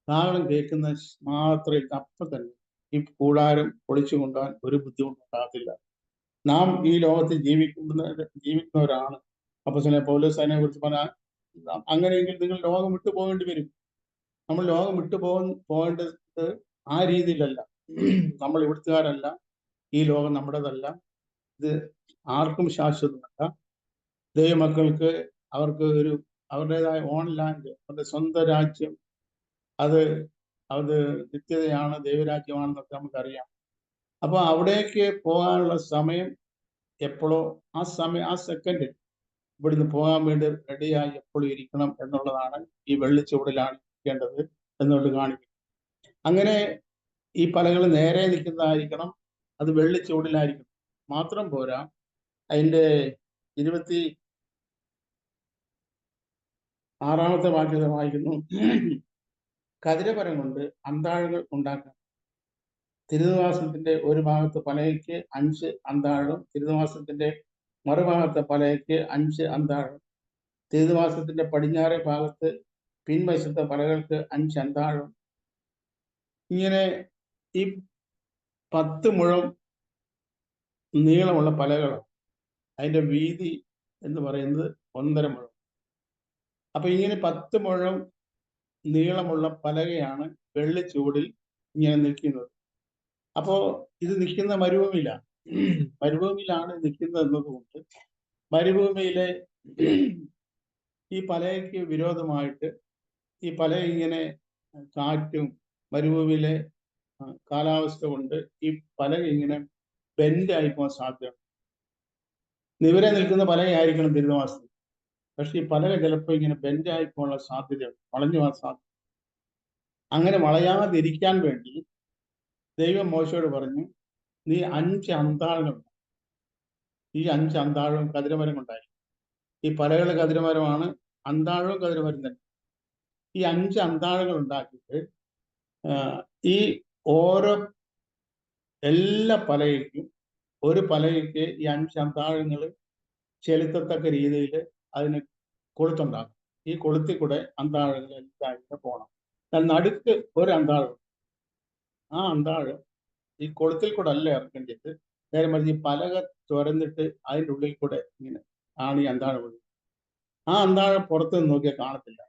കാഹളം കേൾക്കുന്ന മാത്രയിൽ അപ്പം തന്നെ ഈ കൂടാരം പൊളിച്ചു കൊണ്ടുപോകാൻ ഒരു ബുദ്ധിമുട്ടുണ്ടാകത്തില്ല. നാം ഈ ലോകത്തിൽ ജീവിക്കുന്നവരാണ്. അപ്പോസ്തലനായ പൗലോസ് അതിനെ കുറിച്ച് പറഞ്ഞാൽ, അങ്ങനെയെങ്കിൽ നിങ്ങൾ ലോകം വിട്ടു പോകേണ്ടി വരും. നമ്മൾ ലോകം വിട്ടു പോകേണ്ടത് ആ രീതിയിലല്ല. നമ്മൾ ഇവിടുത്തുകാരല്ല, ഈ ലോകം നമ്മുടേതല്ല, ഇത് ആർക്കും ശാശ്വതമല്ല. ദൈവമക്കൾക്ക് അവർക്ക് അവരുടേതായ ഓൺ ലാൻഡ്, അവരുടെ സ്വന്തം രാജ്യം, അത് നിത്യതയാണ്, ദൈവരാജ്യമാണെന്നൊക്കെ നമുക്കറിയാം. അപ്പൊ അവിടേക്ക് പോകാനുള്ള സമയം എപ്പോഴോ ആ സെക്കൻഡിൽ ഇവിടുന്ന് പോകാൻ വേണ്ടി റെഡിയായി എപ്പോഴും ഇരിക്കണം എന്നുള്ളതാണ് ഈ വെള്ളിച്ചുവടിലാണ് ഇരിക്കേണ്ടത് എന്നുള്ളത് കാണിക്കും. അങ്ങനെ ഈ പലകൾ നേരെ നിൽക്കുന്നതായിരിക്കണം, അത് വെള്ളിച്ചുവടിലായിരിക്കണം. മാത്രം പോരാ, അതിന്റെ 26-ാമത്തെ വാക്യത്തെ വായിക്കുന്നു, കതിരമരം കൊണ്ട് അന്താഴങ്ങൾ ഉണ്ടാക്കണം. തിരുനിവാസത്തിന്റെ ഒരു ഭാഗത്ത് പലകയ്ക്ക് 5 അന്താഴം, തിരുനിവാസത്തിന്റെ മറുഭാഗത്തെ പലകയ്ക്ക് 5 അന്താഴം, തിരുനിവാസത്തിന്റെ പടിഞ്ഞാറേ ഭാഗത്ത് പിൻവശത്തെ പലകൾക്ക് 5 അന്താഴം. ഇങ്ങനെ ഈ 10 മുഴം നീളമുള്ള പലകളാണ്. അതിന്റെ വീതി എന്ന് പറയുന്നത് 1.5 മുഴം. അപ്പൊ ഇങ്ങനെ 10 മുഴം നീളമുള്ള പലകയാണ് വെള്ളിച്ചുവടിൽ ഇങ്ങനെ നിൽക്കുന്നത്. അപ്പോ ഇത് നിൽക്കുന്ന മരുഭൂമിയിലാണ് നിൽക്കുന്നത് എന്നതുകൊണ്ട് മരുഭൂമിയിലെ ഈ പലകയ്ക്ക് വിരോധമായിട്ട് ഈ പലക ഇങ്ങനെ കാറ്റും മരുഭൂമിയിലെ കാലാവസ്ഥ കൊണ്ട് ഈ പലക ഇങ്ങനെ ബെൻഡ് ആയിപ്പോകാൻ സാധ്യത. നിവരെ നിൽക്കുന്ന പലകയായിരിക്കണം തിരുനിവാസത്തിൽ, പക്ഷെ ഈ പലക ചിലപ്പോൾ ഇങ്ങനെ ബെൻഡ് ആയിപ്പോകാനുള്ള സാധ്യതയുണ്ട്, വളഞ്ഞു പോകാൻ സാധ്യത. അങ്ങനെ വളയാതിരിക്കാൻ വേണ്ടി ദൈവം മോശയോട് പറഞ്ഞു, നീ 5 അന്താഴങ്ങൾ, ഈ 5 അന്താഴവും കതിരമരം കൊണ്ടായി. ഈ പലകളുടെ കതിരമരമാണ്, അന്താഴവും കതിരമരം തന്നെ. ഈ 5 അന്താഴങ്ങൾ ഉണ്ടാക്കിയിട്ട് ഈ ഓരോ എല്ലാ പലകയ്ക്കും, ഒരു പലകയ്ക്ക് ഈ 5 അന്താഴങ്ങൾ ചെലുത്തത്തക്ക രീതിയിൽ അതിന് കൊളുത്തുണ്ടാക്കും. ഈ കൊളുത്തിൽ കൂടെ അന്താഴങ്ങളെല്ലാം പോകണം. എന്നാൽ നടുക്ക് ഒരു അന്താഴം, ആ അന്താഴം ഈ കൊളുത്തിൽ കൂടെ അല്ല ഇറക്കേണ്ടത്, നേരെ മറിച്ച് ഈ പലക തുറന്നിട്ട് അതിൻ്റെ ഉള്ളിൽ കൂടെ ഇങ്ങനെ ആണ് ഈ അന്താഴം ഒഴുകുന്നത്. ആ അന്താഴം പുറത്ത് നിന്ന് നോക്കിയാൽ കാണത്തില്ല.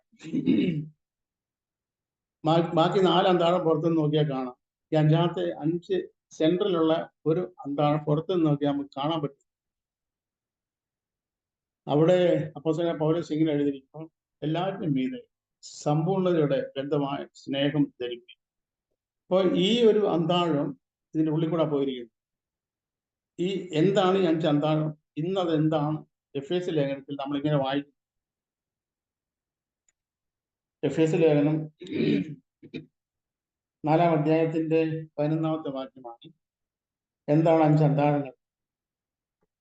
ബാക്കി 4 അന്താഴം പുറത്ത് നിന്ന് നോക്കിയാൽ കാണാം. ഈ 5 സെൻട്രലുള്ള ഒരു അന്താഴം പുറത്ത് നിന്ന് നോക്കിയാൽ നമുക്ക് കാണാൻ പറ്റും. അവിടെ അപ്പോസ്തലനായ പൗലോസ് ഇങ്ങനെ എഴുതിയിരിക്കുന്നു, എല്ലാവരുടെയും മീതെ സമ്പൂർണ്ണതയുടെ ബന്ധമായ സ്നേഹം ധരിക്കും. അപ്പോൾ ഈ ഒരു അന്താഴം ഇതിന്റെ ഉള്ളിൽ കൂടെ പോയിരിക്കുന്നു. ഈ എന്താണ് ഈ 5 അന്താഴം? ഇന്നത് എന്താണ്? എഫേസ്യ ലേഖനത്തിൽ നമ്മളിങ്ങനെ വായിക്കും. എഫേസ്യ ലേഖനം 4-ാം അധ്യായത്തിന്റെ 11-ാമത്തെ വാക്യമാണ്. എന്താണ് 5 അന്താഴങ്ങൾ?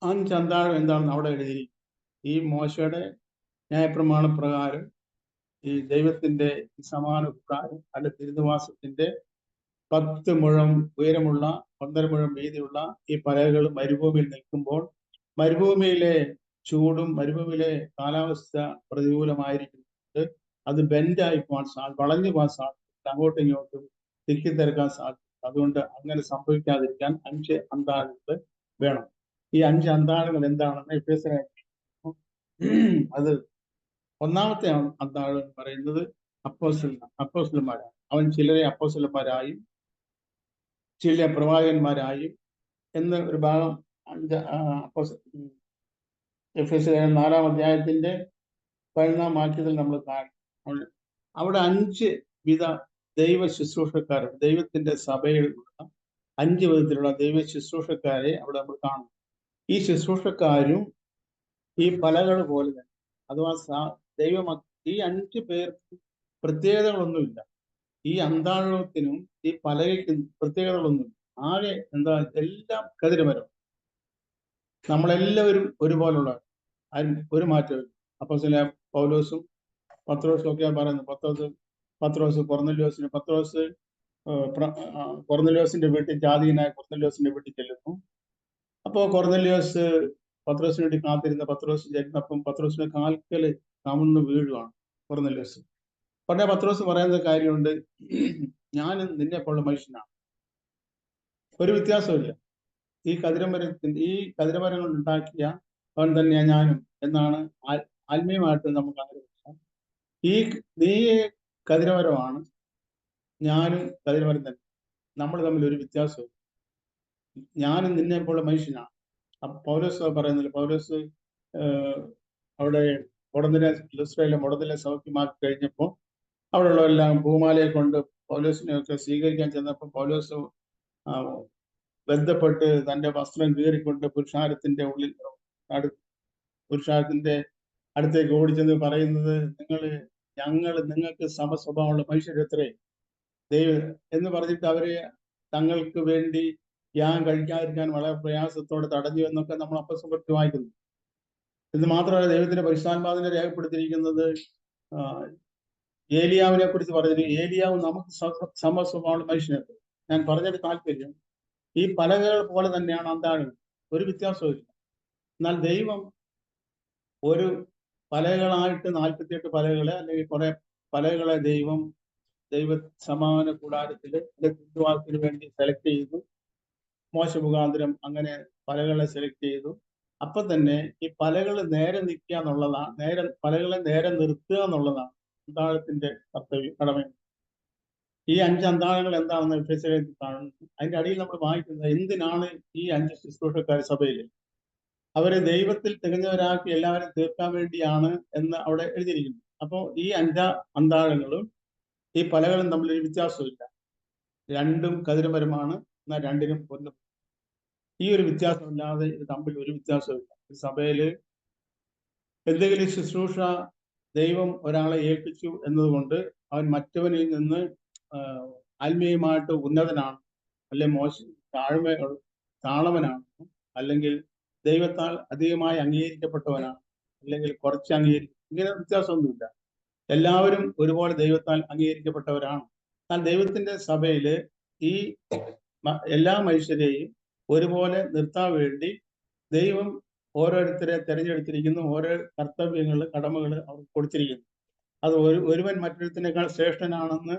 5 അന്താഴം എന്താണെന്ന് അവിടെ എഴുതിയിരിക്കും. ഈ മോശയുടെ ന്യായപ്രമാണ പ്രകാരം ഈ ദൈവത്തിന്റെ സമാന പ്രകാരം അല്ല തിരുനിവാസത്തിന്റെ 10 മുഴം ഉയരമുള്ള 1.5 മുഴം വീതിയുള്ള ഈ പലകകൾ മരുഭൂമിയിൽ നിൽക്കുമ്പോൾ മരുഭൂമിയിലെ ചൂടും മരുഭൂമിയിലെ കാലാവസ്ഥ പ്രതികൂലമായിരിക്കുന്നത് അത് ബെൻഡായി പോകാൻ വളഞ്ഞു പോകാൻ സാധിക്കും, അങ്ങോട്ടും ഇങ്ങോട്ടും തിക്കിത്തിരക്കാൻ സാധിക്കും. അതുകൊണ്ട് അങ്ങനെ സംഭവിക്കാതിരിക്കാൻ 5 അന്താഴങ്ങൾ വേണം. ഈ 5 അന്താഴങ്ങൾ എന്താണെന്ന് എഫേസ്യർ അത് ഒന്നാമത്തെ അന്താഴം പറയുന്നത് അപ്പോസ്തലന്മാരാണ്. അവൻ ചിലരെ അപ്പോസ്തലന്മാരായും ചില പ്രവാചകന്മാരായും എന്ന ഒരു ഭാഗം എഫേസ്യർ 4-ാം അധ്യായത്തിന്റെ 11-ാം വാക്യത്തിൽ നമ്മൾ കാണും. അവിടെ 5 വിധ ദൈവ ശുശ്രൂഷക്കാരുണ്ട്. ദൈവത്തിന്റെ സഭയിലുള്ള 5 വിധത്തിലുള്ള ദൈവ ശുശ്രൂഷക്കാരെ അവിടെ നമ്മൾ കാണും. ഈ ശുശ്രൂഷക്കാരും ഈ പലകൾ പോലെ തന്നെ, അഥവാ ഈ 5 പേർക്ക് പ്രത്യേകതകളൊന്നുമില്ല. ഈ അന്താഴത്തിനും ഈ പലകയ്ക്കും പ്രത്യേകതകളൊന്നുമില്ല. ആകെ എന്താ, എല്ലാം കതിരമരം. നമ്മളെല്ലാവരും ഒരുപോലുള്ള, ഒരു മാറ്റമില്ല. അപ്പോസ്തലനായ പൗലോസും പത്രോസും ഒക്കെ പറയുന്നു. പത്രോസ് കൊർന്നല്യോസിന്റെ വീട്ടിൽ, ജാതിയനായ കൊർന്നല്യോസിന്റെ വീട്ടിൽ ചെല്ലുന്നു. അപ്പോൾ കൊർന്നല്യോസ് പത്രോസിന് വേണ്ടി കാത്തിരുന്ന പത്രോസ് ചെന്നപ്പം പത്രോസിന്റെ കാൽക്കല് കമന്ന് വീഴുവാണ് കൊർന്നല്യോസ്. ഉടനെ പത്രോസ് പറയുന്ന കാര്യമുണ്ട്, ഞാനും നിന്നെ പോലുള്ള മനുഷ്യനാണ്, ഒരു വ്യത്യാസമില്ല. ഈ കതിരമരങ്ങൾ ഉണ്ടാക്കിയ അവൻ തന്നെയാണ് ഞാനും എന്നാണ് ആത്മീയമായിട്ട് നമുക്ക് ആഗ്രഹിക്കാം. നീ കതിരമരമാണ്, ഞാനും കതിരമരം തന്നെ, നമ്മൾ തമ്മിൽ ഒരു വ്യത്യാസവും. ഞാനും നിന്നെ പോലുള്ള മനുഷ്യനാണ്. പൗലോസ് പറയുന്നില്ല. പൗലോസ് അവിടെ മുടന്നിലെ സൗഖ്യമാക്കി കഴിഞ്ഞപ്പോൾ അവിടെയുള്ളവരെല്ലാം പൂമാലയെ കൊണ്ട് പൗലോസിനെയൊക്കെ സ്വീകരിക്കാൻ ചെന്നപ്പോൾ പൗലോസ് ബന്ധപ്പെട്ട് തന്റെ വസ്ത്രം കീറിക്കൊണ്ട് പുരുഷാരത്തിന്റെ അടുത്തേക്ക് ഓടിച്ചെന്ന് പറയുന്നത്, ഞങ്ങൾ നിങ്ങൾക്ക് സമസ്വഭാവമുള്ള മനുഷ്യരെത്രേ ദൈവം എന്ന് പറഞ്ഞിട്ട് അവരെ തങ്ങൾക്ക് വേണ്ടി യാഗം കഴിക്കാതിരിക്കാൻ വളരെ പ്രയാസത്തോടെ തടഞ്ഞു എന്നൊക്കെ നമ്മൾ അപ്പോസ്തലന്മാരിൽ വായിക്കുന്നു. ഇത് മാത്രമല്ല, ദൈവത്തിന്റെ പരിശുദ്ധാത്മാവിനെ രേഖപ്പെടുത്തിയിരിക്കുന്നത് ഏലിയാവിനെ കുറിച്ച് പറഞ്ഞിരിക്കും. ഏലിയാവ് നമുക്ക് സമസ്വഭാവമുള്ള മനുഷ്യനെത്ര. ഞാൻ പറഞ്ഞൊരു താല്പര്യം, ഈ പലകകൾ പോലെ തന്നെയാണ് അന്താഴങ്ങൾ, ഒരു വ്യത്യാസമില്ല. എന്നാൽ ദൈവം ഒരു പലകളായിട്ട് 48 പലകളെ അല്ലെങ്കിൽ കുറെ പലകളെ ദൈവ സമാന കൂടാരത്തിൽ തിരുവാക്കിന് വേണ്ടി സെലക്ട് ചെയ്തു. മോശ മുഖാന്തരം അങ്ങനെ പലകളെ സെലക്ട് ചെയ്തു. അപ്പൊ തന്നെ ഈ പലകൾ നേരെ നിൽക്കുക എന്നുള്ളതാണ്, പലകളെ നേരെ നിർത്തുക എന്നുള്ളതാണ് അന്താഴത്തിന്റെ കടമ. ഈ 5 അന്താഴങ്ങൾ എന്താണെന്ന് എഫേസ്യരിൽ കാണുന്നു. അതിന്റെ അടിയിൽ നമ്മൾ വായിക്കുന്നത്, എന്തിനാണ് ഈ 5 ശുശ്രൂഷക്കാർ സഭയിൽ? അവരെ ദൈവത്തിൽ തികഞ്ഞവരാക്കി എല്ലാവരും തീർക്കാൻ വേണ്ടിയാണ് എന്ന് അവിടെ എഴുതിയിരിക്കുന്നു. അപ്പോൾ ഈ 5 അന്താഴങ്ങളും ഈ പലകളും തമ്മിലൊരു വ്യത്യാസമില്ല. രണ്ടും കതിരമരമാണ്, എന്നാൽ രണ്ടിനും ഒന്ന്. ഈ ഒരു വ്യത്യാസമില്ലാതെ ഇത് തമ്മിൽ ഒരു വ്യത്യാസമില്ല. സഭയില് എന്തെങ്കിലും ശുശ്രൂഷ ദൈവം ഒരാളെ ഏൽപ്പിച്ചു എന്നതുകൊണ്ട് അവൻ മറ്റവനിൽ നിന്ന് ആത്മീയമായിട്ട് ഉന്നതനാണ്, അല്ലെങ്കിൽ താണവനാണ്, അല്ലെങ്കിൽ ദൈവത്താൽ അധികമായി അംഗീകരിക്കപ്പെട്ടവനാണ്, അല്ലെങ്കിൽ കുറച്ച് ഇങ്ങനെ വ്യത്യാസമൊന്നുമില്ല. എല്ലാവരും ഒരുപോലെ ദൈവത്താൽ അംഗീകരിക്കപ്പെട്ടവരാണ്. എന്നാൽ ദൈവത്തിന്റെ സഭയില് ഈ എല്ലാ മനുഷ്യരെയും ഒരുപോലെ നിർത്താൻ വേണ്ടി ദൈവം ഓരോരുത്തരെ തെരഞ്ഞെടുത്തിരിക്കുന്നു, ഓരോ കർത്തവ്യങ്ങൾ, കടമകൾ അവർക്ക് കൊടുത്തിരിക്കുന്നു. അത് ഒരുവൻ മറ്റൊരുത്തിനേക്കാൾ ശ്രേഷ്ഠനാണെന്ന്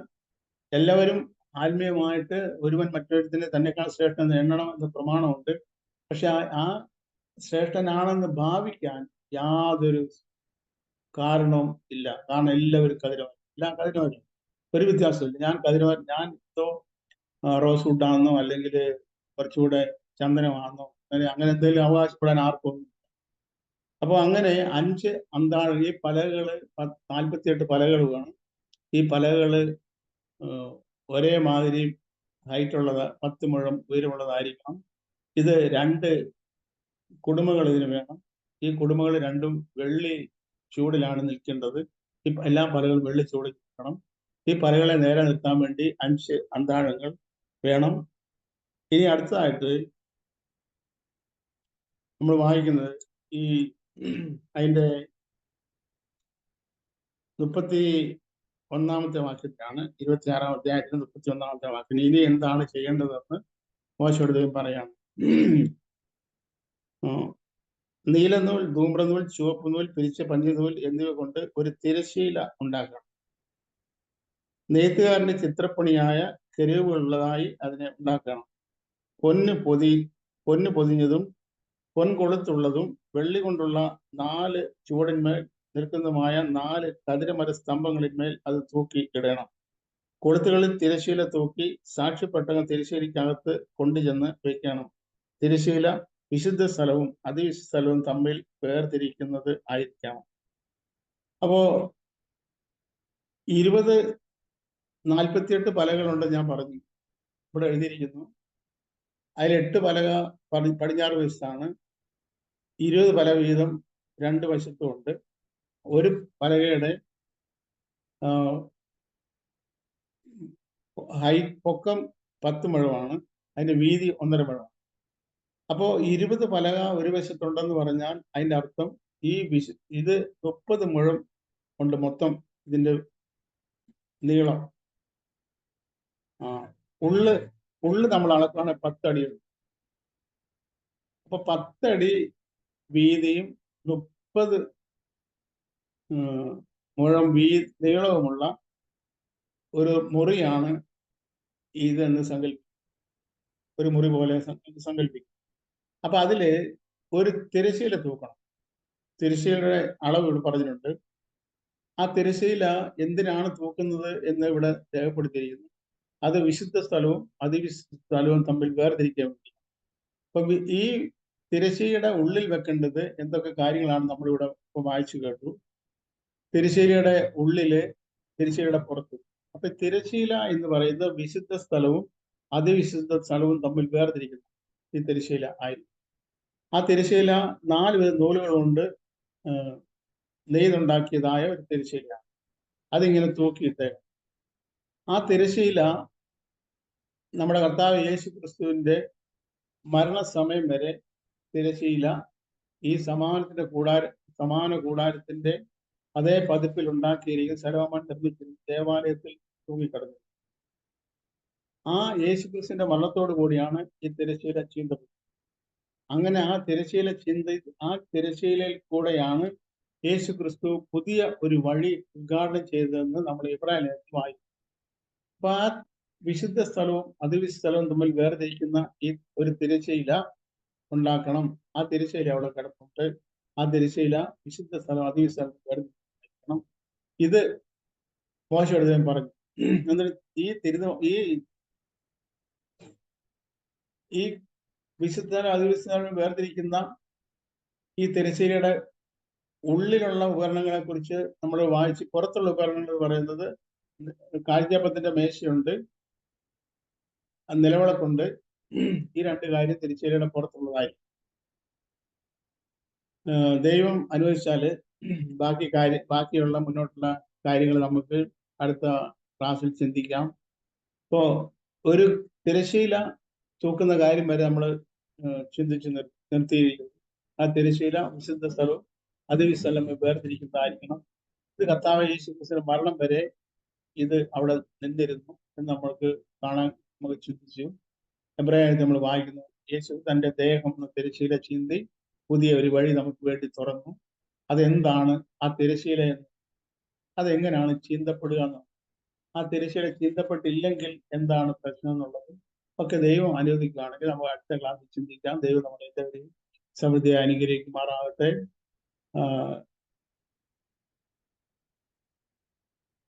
എല്ലാവരും ആത്മീയമായിട്ട് ഒരുവൻ മറ്റൊരുത്തിനെ തന്നെക്കാൾ ശ്രേഷ്ഠൻ എണ്ണണം എന്ന പ്രമാണമുണ്ട്. പക്ഷെ ആ ശ്രേഷ്ഠനാണെന്ന് ഭാവിക്കാൻ യാതൊരു കാരണവും ഇല്ല. കാരണം എല്ലാവരും കതിരവൻ, എല്ലാം കതിരവൻ, ഒരു വ്യത്യാസമില്ല. ഞാൻ എന്തോ റോസ് വുഡാണെന്നോ അല്ലെങ്കിൽ കുറച്ചുകൂടെ ചന്ദനമാണെന്നോ അങ്ങനെ എന്തെങ്കിലും അവകാശപ്പെടാൻ ആർക്കും. അപ്പോൾ അങ്ങനെ 5 അന്താഴ ഈ പലകള് 48 പലകൾ വേണം. ഈ പലകള് ഒരേ മാതിരി ഹൈറ്റ് ഉള്ളത്, 10 മുഴം ഉയരമുള്ളതായിരിക്കണം. ഇത് 2 കുടുമകൾ ഇതിന് വേണം. ഈ കുടുമകൾ രണ്ടും വെള്ളി ചൂടിലാണ് നിൽക്കേണ്ടത്. ഈ എല്ലാ പലകളും വെള്ളി ചൂടിൽ നിൽക്കണം. ഈ പലകളെ നേരെ നിർത്താൻ വേണ്ടി 5 അന്താഴങ്ങൾ വേണം. ഇനി അടുത്തതായിട്ട് നമ്മൾ വായിക്കുന്നത് ഈ അതിൻ്റെ 31-ാമത്തെ വാക്യത്തിലാണ്. 26-ാം അധ്യായത്തിന് 31-ാമത്തെ വാക്യം. ഇനി എന്താണ് ചെയ്യേണ്ടതെന്ന് മോശയോട് ദൈവം പറയാണ്. നീലനൂൽ, ധൂമ്രനൂൽ, ചുവപ്പ് നൂൽ, പിരിച്ച പഞ്ഞിനൂൽ എന്നിവ കൊണ്ട് ഒരു തിരശ്ശീല ഉണ്ടാക്കണം. നെയ്ത്തുകാരന്റെ ചിത്രപ്പണിയായ കെരൂബുകളുള്ളതായി അതിനെ ഉണ്ടാക്കണം. പൊന്ന് പൊതിഞ്ഞതും പൊൻകൊളുത്തുള്ളതും വെള്ളി കൊണ്ടുള്ള 4 ചുവടിന്മേൽ നിൽക്കുന്നതുമായ 4 കതിരമര സ്തംഭങ്ങളിന്മേൽ അത് തൂക്കി ഇടണം. കൊളുത്തുകളിൽ തിരശ്ശീല തൂക്കി സാക്ഷ്യപ്പെട്ടകം തിരശ്ശീലയ്ക്കകത്ത് കൊണ്ടുചെന്ന് വയ്ക്കണം. തിരശ്ശീല വിശുദ്ധ സ്ഥലവും അതിവിശുദ്ധ സ്ഥലവും തമ്മിൽ വേർതിരിക്കുന്നത് ആയിരിക്കണം. അപ്പോ 48 പലകളുണ്ട് ഞാൻ പറഞ്ഞു, ഇവിടെ എഴുതിയിരിക്കുന്നു. അതിൽ 8 പലക പടിഞ്ഞാറ് വശത്താണ്. 20 പല വീതം 2 വശത്തും ഉണ്ട്. ഒരു പലകയുടെ പൊക്കം 10 മുഴമാണ്, അതിന്റെ വീതി 1.5 മുഴമാണ്. അപ്പോ 20 പലക ഒരു വശത്തുണ്ടെന്ന് പറഞ്ഞാൽ അതിന്റെ അർത്ഥം ഇത് 30 മുഴം ഉണ്ട് മൊത്തം ഇതിന്റെ നീളം. ഉള്ള് നമ്മൾ അളക്കാണ് 10 അടിയുണ്ട്. അപ്പൊ 10 അടി വീതിയും 30 മുഴം നീളവുമുള്ള ഒരു മുറിയാണ് ഇതെന്ന് ഒരു മുറി പോലെ സങ്കല്പിക്കും. അപ്പൊ അതില് ഒരു തിരശ്ശീല തൂക്കണം. തിരശ്ശീലയുടെ അളവ് ഇവിടെ പറഞ്ഞിട്ടുണ്ട്. ആ തിരശ്ശീല എന്തിനാണ് തൂക്കുന്നത് എന്ന് ഇവിടെ രേഖപ്പെടുത്തിയിരിക്കുന്നു. അത് വിശുദ്ധ സ്ഥലവും അതിവിശുദ്ധ സ്ഥലവും തമ്മിൽ വേർതിരിക്കാൻ വേണ്ടി. അപ്പൊ ഈ തിരശ്ശീലയുടെ ഉള്ളിൽ വെക്കേണ്ടത് എന്തൊക്കെ കാര്യങ്ങളാണ് നമ്മളിവിടെ ഇപ്പൊ വായിച്ചു കേട്ടു. തിരശ്ശീലയുടെ ഉള്ളില്, തിരശ്ശീലയുടെ പുറത്ത്. അപ്പൊ തിരശ്ശീല എന്ന് പറയുന്നത് വിശുദ്ധ സ്ഥലവും അതിവിശുദ്ധ സ്ഥലവും തമ്മിൽ വേർതിരിക്കുന്നു ഈ തിരശ്ശീല ആയിരിക്കും. ആ തിരശ്ശീല 4 വിധ നൂലുകൾ കൊണ്ട് നെയ്തുണ്ടാക്കിയതായ ഒരു തിരശ്ശീലയാണ്. അതിങ്ങനെ തൂക്കിയിട്ട് ആ തിരശ്ശീല നമ്മുടെ കർത്താവ് യേശു ക്രിസ്തുവിന്റെ മരണസമയം വരെ തിരശ്ശീല ഈ സമാന കൂടാരത്തിന്റെ അതേ പതിപ്പിൽ ഉണ്ടാക്കിയിരിക്കുന്ന ശലോമോൻ നിർമ്മിച്ചിരുന്ന ദേവാലയത്തിൽ തൂങ്ങിക്കിടന്നു. ആ യേശു ക്രിസ്തുവിന്റെ മരണത്തോടു കൂടിയാണ് ഈ തിരശ്ശീല ചീന്തപ്പെട്ടത്. അങ്ങനെ ആ തിരശ്ശീലയിൽ കൂടെയാണ് യേശു ക്രിസ്തു പുതിയ ഒരു വഴി ഉദ്ഘാടനം ചെയ്തതെന്ന് നമ്മൾ ഇബ്രാഹിം വായിക്കും. അപ്പൊ ആ വിശുദ്ധ സ്ഥലവും അതിവിശുദ്ധ സ്ഥലവും തമ്മിൽ വേർതിരിക്കുന്ന ഈ ഒരു തിരശ്ശീല ഉണ്ടാക്കണം. ആ തിരശ്ശീല അവിടെ കിടപ്പുണ്ട്. ആ തിരശ്ശീല വിശുദ്ധ സ്ഥലം അതിവിശുദ്ധ സ്ഥലം വേർതിരിക്കണം. ഇത് മോശയോട് പറഞ്ഞു. എന്നിട്ട് ഈ വിശുദ്ധ അതിവിശുദ്ധ വേർതിരിക്കുന്ന ഈ തിരശ്ശീലയുടെ ഉള്ളിലുള്ള ഉപകരണങ്ങളെ കുറിച്ച് നമ്മൾ വായിച്ച്, പുറത്തുള്ള ഉപകരണങ്ങൾ പറയുന്നത് കാഴ്ചാപ്പത്തിന്റെ മേശയുണ്ട്, നിലവിളക്കുണ്ട്. ഈ 2 കാര്യം തിരശ്ശീലയുടെ പുറത്തുള്ളതായിരിക്കും. ദൈവം അനുവദിച്ചാല് ബാക്കിയുള്ള മുന്നോട്ടുള്ള കാര്യങ്ങൾ നമുക്ക് അടുത്ത ക്ലാസ്സിൽ ചിന്തിക്കാം. ഇപ്പോ ഒരു തിരശ്ശീല തൂക്കുന്ന കാര്യം വരെ നമ്മൾ ചിന്തിച്ച് നിർത്തിയിരിക്കുന്നു. ആ തിരശ്ശീല വിശുദ്ധ സ്ഥലവും അതിവിശുദ്ധ സ്ഥലം വേർതിരിക്കുന്നതായിരിക്കണം. ഇത് കർത്താവ് യേശു ക്രിസ്തുവിന്റെ മരണം വരെ ഇത് അവിടെ നിന്നിരുന്നു എന്ന് നമുക്ക് ചിന്തിച്ചു. എബ്രായത്തിൽ നമ്മൾ വായിക്കുന്നു, യേശു തന്റെ ദേഹം തിരശ്ശീല ചീന്തി പുതിയ ഒരു വഴി നമുക്ക് വേണ്ടി തുറന്നു. അതെന്താണ് ആ തിരശ്ശീല എന്ന്, അതെങ്ങനെയാണ് ചീന്തപ്പെടുക എന്ന്, ആ തിരശ്ശീല ചീന്തപ്പെട്ടില്ലെങ്കിൽ എന്താണ് പ്രശ്നം എന്നുള്ളത് ഒക്കെ ദൈവം അനുവദിക്കുകയാണെങ്കിൽ നമുക്ക് അടുത്ത ക്ലാസ്സിൽ ചിന്തിക്കാം. ദൈവം നമ്മളെ എല്ലാവരെയും സമൃദ്ധിയായി അനുഗ്രഹിക്കുമാറാകട്ടെ.